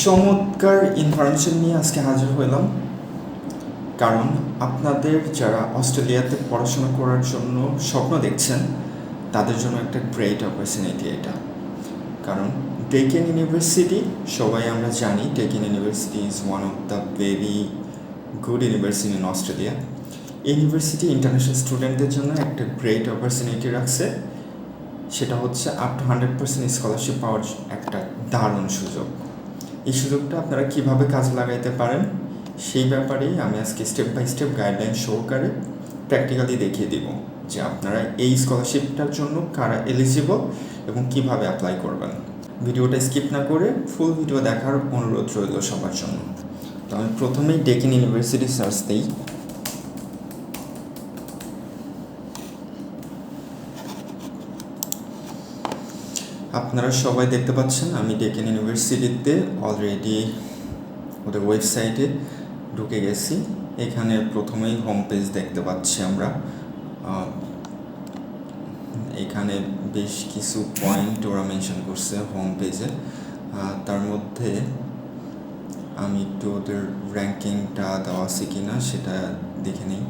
চমৎকার ইনফরমেশন নিয়ে আজকে হাজির হলাম, কারণ আপনাদের যারা অস্ট্রেলিয়াতে পড়াশোনা করার জন্য স্বপ্ন দেখছেন তাদের জন্য একটা গ্রেট অপরচুনিটি এটা। কারণ ডেকিন ইউনিভার্সিটি, সবাই আমরা জানি Deakin university is one of the very good university in Australia. University international স্টুডেন্টদের জন্য একটা গ্রেট অপরচুনিটি রাখছে, সেটা হচ্ছে আপ টু 100% স্কলারশিপ পাওয়ার একটা দারুণ সুযোগ। এই সুযোগটা আপনারা কীভাবে কাজে লাগাইতে পারেন সেই ব্যাপারেই আমি আজকে স্টেপ বাই স্টেপ গাইডলাইন সহকারে প্র্যাকটিক্যালি দেখিয়ে দিব যে আপনারা এই স্কলারশিপটার জন্য কারা এলিজিবল এবং কিভাবে অ্যাপ্লাই করবেন। ভিডিওটা স্কিপ না করে ফুল ভিডিও দেখার অনুরোধ রইল সবার জন্য। তো আমি প্রথমেই ডেকিন ইউনিভার্সিটি সার্চ দিই। আপনারা সবাই দেখতে পাচ্ছেন আমি ডেকিন ইউনিভার্সিটিতে অলরেডি ওদের ওয়েবসাইটে ঢুকে গেছি। এখানে প্রথমেই হোম পেজ দেখতে পাচ্ছি আমরা। এখানে বেশ কিছু পয়েন্ট ওরা মেনশন করছে হোম পেজে। তার মধ্যে আমি একটু ওদের র্যাঙ্কিংটা দেওয়া আছে কিনা সেটা দেখে নিই।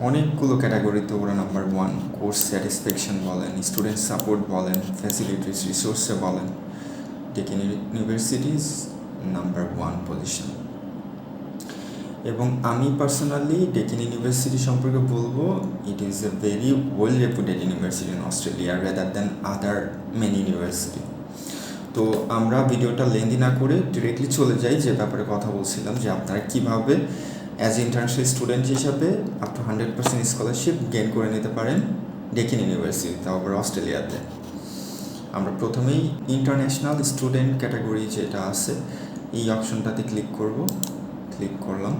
অনেকগুলো ক্যাটাগরিতে ওরা নাম্বার 1, কোর্স স্যাটিসফ্যাকশন বলেন, স্টুডেন্ট সাপোর্ট বলেন, ফ্যাসিলিটিস রিসোর্সে বলেন, ডেকিন ইউনিভার্সিটিজ নাম্বার 1 পজিশন। এবং আমি পার্সোনালি ডেকিন ইউনিভার্সিটি সম্পর্কে বলবো it is a very well রেপুটেড university in Australia rather than other many university. তো আমরা ভিডিওটা লেন্দি না করে ডিরেক্টলি চলে যাই যে ব্যাপারে কথা বলছিলাম, যে আপনারা কীভাবে অ্যাজ এ ইন্টারন্যাশনাল স্টুডেন্ট হিসাবে আপ টু 100% স্কলারশিপ গেইন করে নিতে পারেন ডেকিন ইউনিভার্সিটি, তাও আবার অস্ট্রেলিয়াতে। আমরা প্রথমেই ইন্টারন্যাশনাল স্টুডেন্ট ক্যাটাগরি যেটা আছে এই অপশনটাতে ক্লিক করলাম।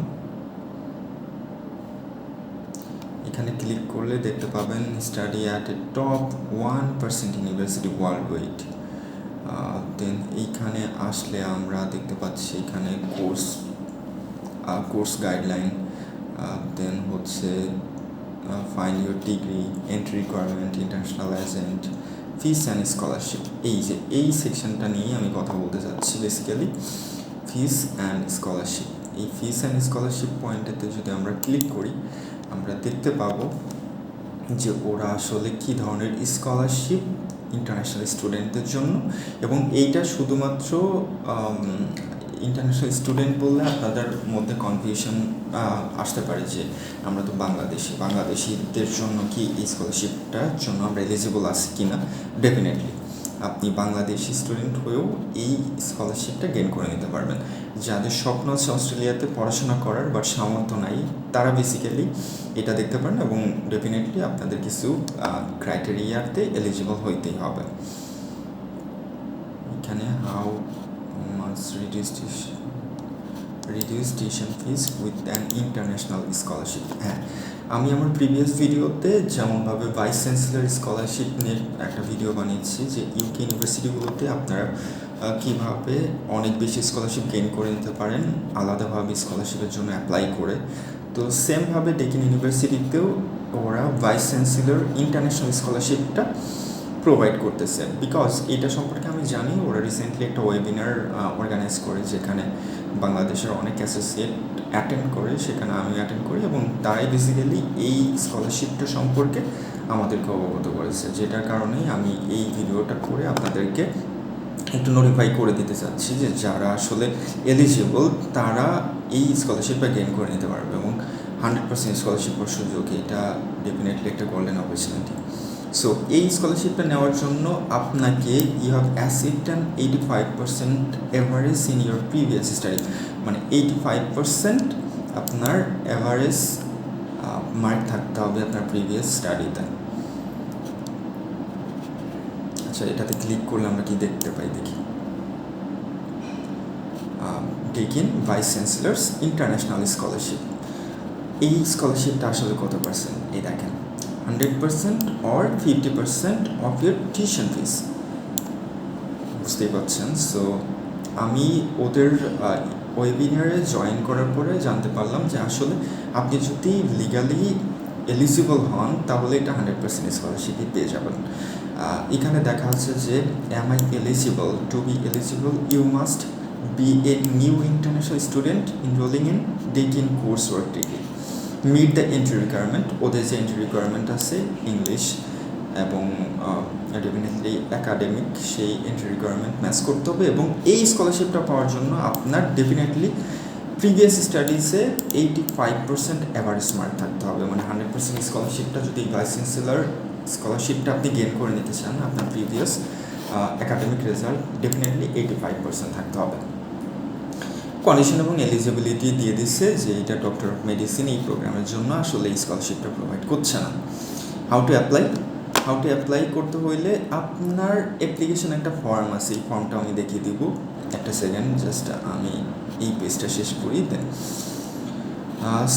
এখানে ক্লিক করলে দেখতে পাবেন study at a top 1% university world wide. Then এইখানে আসলে আমরা দেখতে পাচ্ছি এখানে কোর্স গাইডলাইন, দেন হচ্ছে find your degree, entry requirement, international agent, fees and scholarship. এই সেকশনটা নিয়ে আমি কথা বলতে চাচ্ছি। বেসিক্যালি ফিস অ্যান্ড স্কলারশিপ, এই ফিস অ্যান্ড স্কলারশিপ পয়েন্টেতে যদি আমরা ক্লিক করি আমরা দেখতে পাবো যে ওরা আসলে কী ধরনের স্কলারশিপ ইন্টারন্যাশনাল স্টুডেন্টদের জন্য, এবং এইটা শুধুমাত্র ইন্টারন্যাশনাল স্টুডেন্ট বললে আপনাদের মধ্যে কনফিউশন আসতে পারে যে আমরা তো বাংলাদেশিদের জন্য কি এই স্কলারশিপটার জন্য আমরা এলিজিবল আছি কি না। ডেফিনেটলি আপনি বাংলাদেশি স্টুডেন্ট হয়েও এই স্কলারশিপটা গেইন করে নিতে পারবেন। যাদের স্বপ্ন আছে অস্ট্রেলিয়াতে পড়াশোনা করার বাট সামর্থ্য নাই, তারা বেসিক্যালি এটা দেখতে পারেন এবং ডেফিনেটলি আপনাদের কিছু ক্রাইটেরিয়াতে এলিজিবল হইতেই হবে। এখানে how much reduce tuition fees with an international scholarship. হ্যাঁ, আমি আমার প্রিভিয়াস ভিডিওতে যেমনভাবে ভাইস চ্যান্সেলর স্কলারশিপ নিয়ে একটা ভিডিও বানিয়েছি যে ইউকে ইউনিভার্সিটিগুলোতে আপনারা কীভাবে অনেক বেশি স্কলারশিপ গেইন করে নিতে পারেন আলাদাভাবে স্কলারশিপের জন্য অ্যাপ্লাই করে। তো সেমভাবে ডেকিন ইউনিভার্সিটিতেও ওরা ভাইস চ্যান্সেলর ইন্টারন্যাশনাল স্কলারশিপটা প্রোভাইড করতেছে। বিকজ এটা সম্পর্কে আমি জানি, ওরা রিসেন্টলি একটা ওয়েবিনার অর্গানাইজ করে যেখানে বাংলাদেশের অনেক অ্যাসোসিয়েট অ্যাটেন্ড করে, সেখানে আমি অ্যাটেন্ড করি এবং তারাই বেসিক্যালি এই স্কলারশিপটা সম্পর্কে আমাদেরকে অবগত করেছে, যেটার কারণেই আমি এই ভিডিওটা করে আপনাদেরকে একটু নোটিফাই করে দিতে চাচ্ছি যে যারা আসলে এলিজিবল তারা এই স্কলারশিপটা গেইন করে নিতে পারবে এবং 100% স্কলারশিপ পাওয়ার সুযোগ, এটা ডেফিনেটলি একটা গোল্ডেন অপরচুনিটি। সো এই স্কলারশিপটা নেওয়ার জন্য আপনাকে you have achieved an 85% average in your previous study, মানে 85% আপনার অ্যাভারেজ মার্ক থাকতে হবে আপনার প্রিভিয়াস স্টাডিতে। আচ্ছা, এটাতে ক্লিক করলে আমরা কি দেখতে পাই দেখি। Deakin vice chancellors international scholarship, এই স্কলারশিপটা আসলে কত পার্সেন্ট এই দেখেন, 100% or 50% of your tuition fees. বুঝতেই পারছেন। সো আমি ওদের ওয়েবিনারে জয়েন করার পরে জানতে পারলাম যে আসলে আপনি যদি লিগালি এলিজিবল হন তাহলে এটা 100% স্কলারশিপই পেয়ে যাবেন। এখানে দেখা যাচ্ছে যে am I eligible? To be eligible you must be a new international student enrolling in Deakin coursework degree. Meet the entry requirement. ওদের যে এন্ট্রি রিকোয়ারমেন্ট আছে ইংলিশ এবং ডেফিনেটলি একাডেমিক, সেই এন্ট্রি রিকোয়ারমেন্ট ম্যাচ করতে হবে এবং এই স্কলারশিপটা পাওয়ার জন্য আপনার ডেফিনেটলি প্রিভিয়াস স্টাডিজে 85% অ্যাভারেজ মার্ক থাকতে হবে। মানে 100% স্কলারশিপটা যদি ভাইস চ্যান্সেলর স্কলারশিপটা আপনি গেইন করে নিতে চান, আপনার প্রিভিয়াস একাডেমিক রেজাল্ট ডেফিনেটলি 85% থাকতে হবে। কন্ডিশন এবং এলিজিবিলিটি দিয়ে দিচ্ছে যে এটা ডক্টর অফ মেডিসিন এই প্রোগ্রামের জন্য আসলে এই স্কলারশিপটা প্রোভাইড করছে না। হাউ টু অ্যাপ্লাই করতে হইলে আপনার অ্যাপ্লিকেশন একটা ফর্ম আছে, এই ফর্মটা আমি দেখিয়ে দিব। একটা সেকেন্ড, জাস্ট আমি এই পেজটা শেষ করি। দেন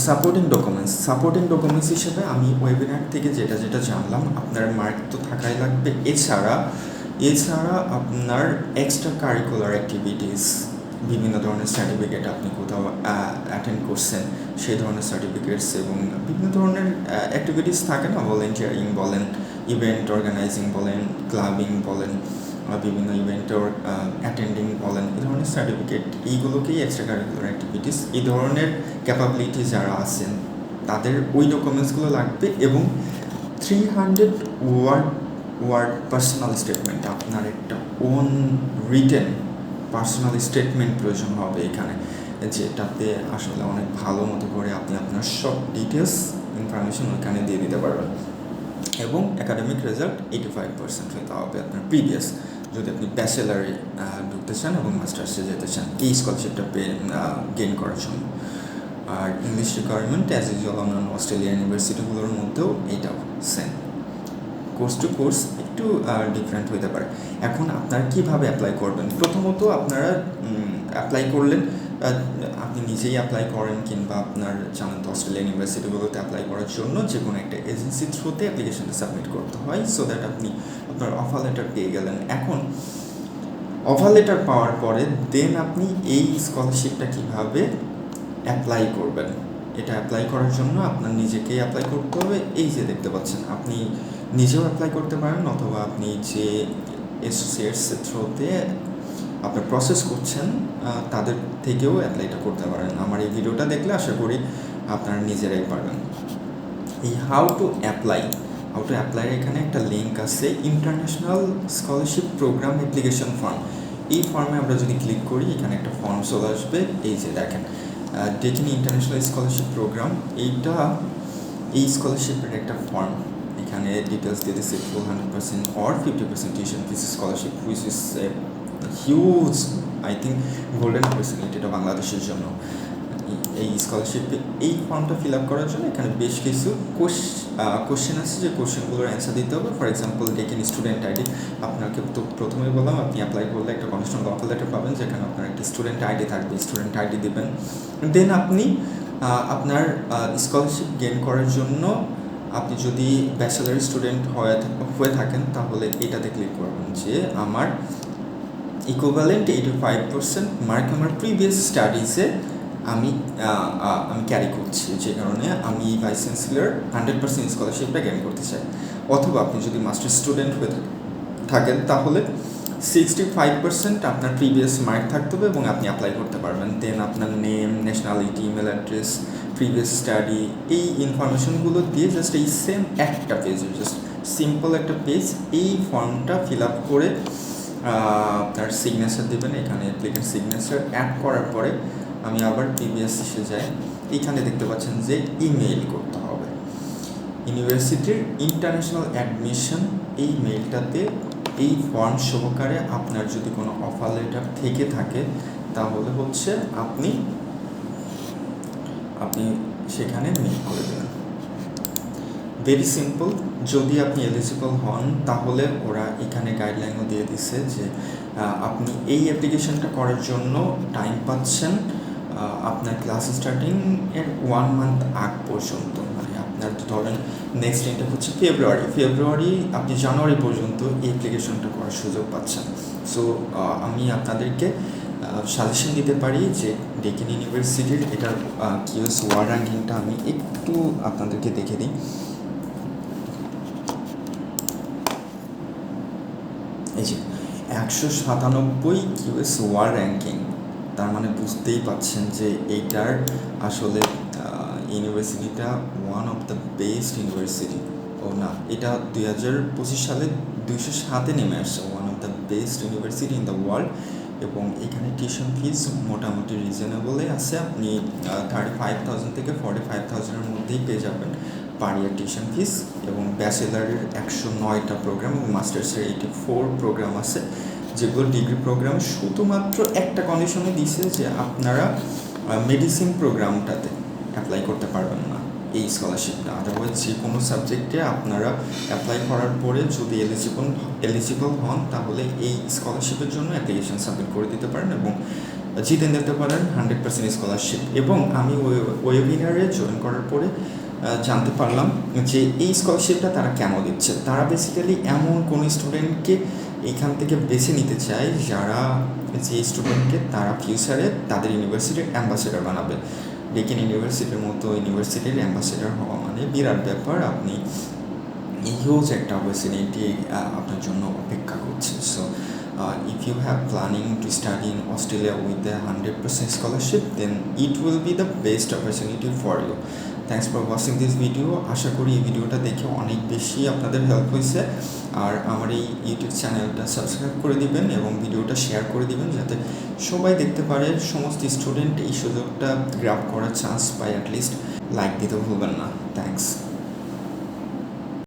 সাপোর্টিং ডকুমেন্টস হিসেবে আমি ওয়েবিনার থেকে যেটা জানলাম, আপনার মার্ক তো থাকাই লাগবে। এছাড়া আপনার এক্সট্রা কারিকুলার অ্যাক্টিভিটিস, বিভিন্ন ধরনের সার্টিফিকেট, আপনি কোথাও অ্যাটেন্ড করছেন সেই ধরনের সার্টিফিকেটস এবং বিভিন্ন ধরনের অ্যাক্টিভিটিস থাকে না, ভলেন্টিয়ারিং বলেন, ইভেন্ট অর্গানাইজিং বলেন, ক্লাবিং বলেন, বিভিন্ন ইভেন্টের অ্যাটেন্ডিং বলেন, এই ধরনের সার্টিফিকেট, এইগুলোকেই এক্সট্রা কারিকুলার অ্যাক্টিভিটিস। এই ধরনের ক্যাপাবিলিটি যারা আছেন তাদের ওই ডকুমেন্টসগুলো লাগবে এবং 300 ওয়ার্ড পার্সোনাল স্টেটমেন্ট, আপনার একটা ওন রিটেন পার্সোনাল স্টেটমেন্ট প্রয়োজন হবে এখানে, যেটাতে আসলে অনেক ভালো মতো করে আপনি আপনার সব ডিটেলস ইনফরমেশন ওইখানে দিয়ে দিতে পারবেন। এবং একাডেমিক রেজাল্ট 85% হতে হবে আপনার প্রিভিয়াস, যদি আপনি ব্যাচেলারে ঢুকতে চান এবং মাস্টার্সে যেতে চান এই স্কলারশিপটা গেইন করার জন্য। আর ইংলিশ রিকোয়ারমেন্ট অ্যাজ ইউজুয়াল অন্যান্য অস্ট্রেলিয়ান ইউনিভার্সিটিগুলোর মধ্যেও এইটাও সেম। কোর্স টু কোর্স একটু ডিফারেন্ট হতে পারে। এখন আপনারা কীভাবে অ্যাপ্লাই করবেন? প্রথমত আপনারা অ্যাপ্লাই করলেন, আপনি নিজেই অ্যাপ্লাই করেন কিংবা আপনার জানেন তো অস্ট্রেলিয়ান ইউনিভার্সিটিগুলোতে অ্যাপ্লাই করার জন্য যে কোনো একটা এজেন্সির থ্রুতে অ্যাপ্লিকেশনটা সাবমিট করতে হয়, সো দ্যাট আপনি আপনার অফার লেটার পেয়ে গেলেন। এখন অফার লেটার পাওয়ার পরে দেন আপনি এই স্কলারশিপটা কীভাবে অ্যাপ্লাই করবেন, এটা অ্যাপ্লাই করার জন্য আপনার নিজেকেই অ্যাপ্লাই করতে হবে। এই যে দেখতে পাচ্ছেন, আপনি নিজেও অ্যাপ্লাই করতে পারেন অথবা আপনি যে অ্যাসোসিয়েটসের থ্রুতে আপনার প্রসেস করছেন তাদের থেকেও অ্যাপ্লাইটা করতে পারেন। আমার এই ভিডিওটা দেখলে আশা করি আপনারা নিজেরাই পারবেন। এই হাউ টু অ্যাপ্লাই এখানে একটা লিঙ্ক আছে, international scholarship program application form. এই ফর্মে আমরা যদি ক্লিক করি এখানে একটা ফর্ম চলে আসবে। এই যে দেখেন ডেকিন ইন্টারন্যাশনাল স্কলারশিপ প্রোগ্রাম, এই স্কলারশিপের একটা ফর্ম। এখানে ডিটেলস দিয়ে দিচ্ছে full 100% or 50% tuition fees scholarship, which is huge, I think golden opportunity এটা বাংলাদেশের জন্য। এই স্কলারশিপে এই ফর্মটা ফিল আপ করার জন্য এখানে বেশ কিছু কোশ্চেন আছে, যে কোশ্চেনগুলোর অ্যান্সার দিতে হবে। For example Deakin student ID, আপনাকে তো প্রথমেই বললাম আপনি অ্যাপ্লাই করলে একটা কন্ডিশনাল অফার লেটার পাবেন, যেখানে আপনার একটা স্টুডেন্ট আইডি থাকবে, স্টুডেন্ট আইডি দেবেন। দেন আপনি আপনার স্কলারশিপ গেইন করার জন্য আপনি যদি ব্যাচেলার স্টুডেন্ট হয়ে থাকেন তাহলে এটাতে ক্লিক করবেন যে আমার ইকুইভ্যালেন্ট 85% মার্ক আমার প্রিভিয়াস স্টাডিজে আমি ক্যারি করছি, যে কারণে আমি ভাইস চ্যান্সেলর 100% স্কলারশিপটা গেইন করতে চাই। অথবা আপনি যদি মাস্টার স্টুডেন্ট হয়ে থাকেন তাহলে 65% আপনার প্রিভিয়াস মার্ক থাকতে হবে এবং আপনি অ্যাপ্লাই করতে পারবেন। দেন আপনার name, nationality, email address, previous study, এই ইনফরমেশনগুলো দিয়ে জাস্ট এই সেম একটা পেজ, জাস্ট সিম্পল একটা পেজ, এই ফর্মটা ফিল আপ করে আপনার সিগনেচার দেবেন। এখানে অ্যাপ্লিকেন্ট সিগনেচার অ্যাড করার পরে আমি আবার প্রিভিয়াস এসে যাই, এইখানে দেখতে পাচ্ছেন যে ইমেইল করতে হবে ইউনিভার্সিটির ইন্টারন্যাশনাল অ্যাডমিশন, এই মেইলটাতে এই ফর্ম সহকারে আপনার যদি কোনো অফার লেটার থেকে থাকে তাহলে হচ্ছে আপনি সেখানে মেইল করে দেবেন। Very simple. যদি আপনি এলিজিবল হন তাহলে ওরা এখানে গাইডলাইনও দিয়ে দিচ্ছে যে আপনি এই অ্যাপ্লিকেশনটা করার জন্য টাইম পাচ্ছেন আপনার ক্লাস স্টার্টিং এর 1 মান্থ আগ পর্যন্ত। মানে আপনার ধরেন নেক্সট ডেটটা হচ্ছে ফেব্রুয়ারি, আপনি জানুয়ারি পর্যন্ত এই অ্যাপ্লিকেশনটা করার সুযোগ পাচ্ছেন। সো আমি আপনাদেরকে সাজেশন দিতে পারি যে ডেকান ইউনিভার্সিটির এটার কিউএস ওয়ার্ড র্যাঙ্কিংটা আমি একটু আপনাদেরকে দেখে দিই। এই যে 197 কিউএস ওয়ার্ড র্যাঙ্কিং, তার মানে বুঝতেই পাচ্ছেন যে এইটার আসলে ইউনিভার্সিটিটা one of the best university. ও না, এটা 2025 সালে 207-এ নেমে আসছে, one of the best university in the world. এবং এখানে টিউশন ফিস মোটামুটি রিজনেবলে আছে, আপনি 35,000 থেকে 45,000-এর মধ্যেই পেয়ে যাবেন পার ইয়ার টিউশন ফিস। এবং ব্যাচেলারের 109টা প্রোগ্রাম এবং মাস্টার্সের 84 প্রোগ্রাম আছে, যেগুলো ডিগ্রি প্রোগ্রাম শুধুমাত্র একটা কন্ডিশনে দিছে যে আপনারা মেডিসিন প্রোগ্রামটাতে অ্যাপ্লাই করতে পারবেন না এই স্কলারশিপটা। আদারওয়াইজ যে কোনো সাবজেক্টে আপনারা অ্যাপ্লাই করার পরে যদি এলিজিবল হন তাহলে এই স্কলারশিপের জন্য অ্যাপ্লিকেশন সাবমিট করে দিতে পারেন এবং জিতে নিতে পারেন 100% স্কলারশিপ। এবং আমি ওয়েবিনারে জয়েন করার পরে জানতে পারলাম যে এই স্কলারশিপটা তারা কেন দিচ্ছে। তারা বেসিক্যালি এমন কোনো স্টুডেন্টকে এইখান থেকে বেছে নিতে চায় যারা যে স্টুডেন্টকে তারা ফিউচারে তাদের ইউনিভার্সিটির অ্যাম্বাসেডর বানাবে। ডেকান ইউনিভার্সিটির মতো ইউনিভার্সিটির অ্যাম্বাসেডর হওয়া মানে বিরাট ব্যাপার, আপনি হিউজ একটা অপরচুনিটি আপনার জন্য অপেক্ষা করছে। So if you have planning to study in Australia with a 100% scholarship, then it will be the best opportunity for you. Thanks for watching this video. আশা করি এই ভিডিওটা দেখে অনেক বেশি আপনাদের হেল্প হয়েছে। আর আমার এই ইউটিউব চ্যানেলটা সাবস্ক্রাইব করে দিবেন এবং ভিডিওটা শেয়ার করে দিবেন যাতে সবাই দেখতে পারে, সমস্ত স্টুডেন্ট এই সুযোগটা গ্র্যাব করার চান্স পায়। অ্যাটলিস্ট লাইক দিতে ভুলবেন না। থ্যাংকস।